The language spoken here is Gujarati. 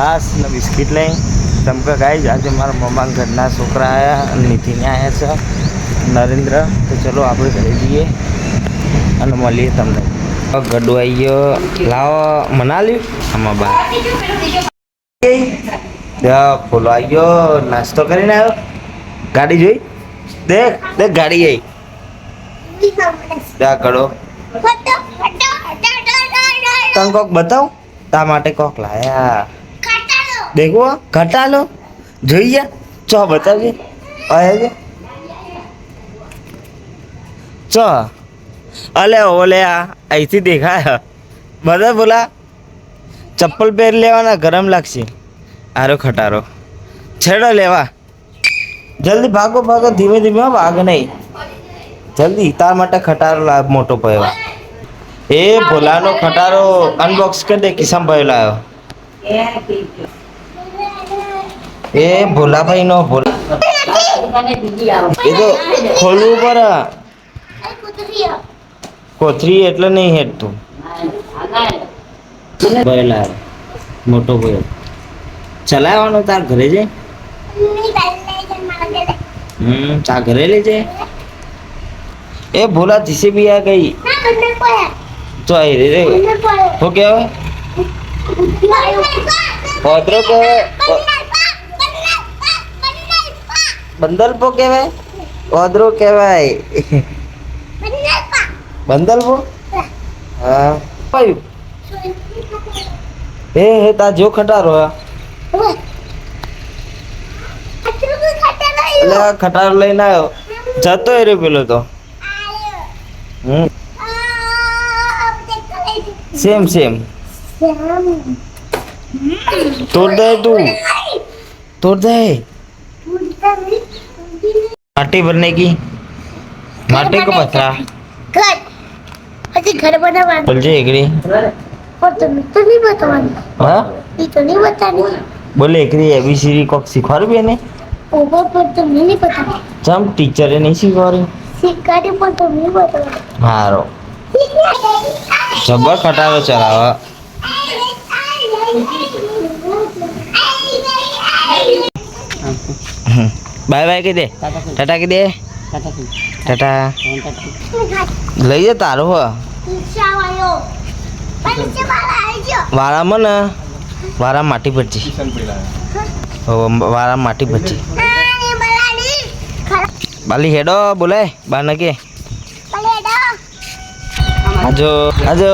છાસ ને બિસ્કિટ લઈ તમકા ગાઈ આજે મારા મમ્મા ઘરના છોકરા આવ્યા અને નીતિને આવ્યા છે નરેન્દ્ર. તો ચલો આપણે ઘરે જઈએ અને મળીએ તમને. ગડુ આવી ગયો, લાવો મનાલ્યું આમાં બા ફૂલો આવી ગયો, નાસ્તો કરીને આવ્યો. ગાડી જોઈ દેખ દેખ ગાડી આવી ત્યાં કરો. તને કોક બતાવ તા માટે કોક લાયા દેખો ઘટાલો જોઈએ ચો બતાવજે આયા ચો અલે ઓલે અહીંથી દેખાય બધા બોલા ચપ્પલ પહેર લેવાના ગરમ લાગશે. આરો ખટારો છેડો લેવા જલ્દી ભાગો ભાગો ધીમે ધીમે ભાગ નહીં જલ્દી તાર માટે ખટારો લાવ મોટો પડ્યો. એ ભોલાનો ખટારો અનબોક્સ કરી દે કિસ્સામાં ભયો લાવ્યો. એ ભોલાભાઈ નો ભોલા એ તો ખોલવું પર કોથરી એટલે નહીં હેઠતું ભયો લાવ્યો મોટો ભયો ચલાવવાનો તાર ઘરે જઈ ચા ઘરે લઈ જાય. એ ભોલા જીસે બી આ ગઈ તો રે શું કહેવાય ઓદરો કહેવાય બંદલપો કહેવાય ઓદરો કહેવાય બંદલપો. હા કયું હે તા જો ખટારો એટલે ખટારો લઈને આવ્યો જતો એ રહ્યો પેલો તો. सेम सेम तोड़ दे तू तोड़ दे. माटी भरने की माटी को पथरा घर अजी घर बनावा बोल जे एकड़ी और तुम तो नहीं बतावानी. हां ये तो नहीं बतानी. बोले एकड़ी एबीसीडी को सिखार भी ने ओवर पर तुम नहीं पता जम टीचर ने सिखारी सिखारी पर तुम नहीं बतावा. हारो जबर खटारो चलावा. बाय बाय के दे टाटा के दे टाटा લઈ જા તારો હો વારામાં ને વારા માટી ભરજી વારા માટી ભરજી બાલી હેડો બોલે બા ને કે આજો આજો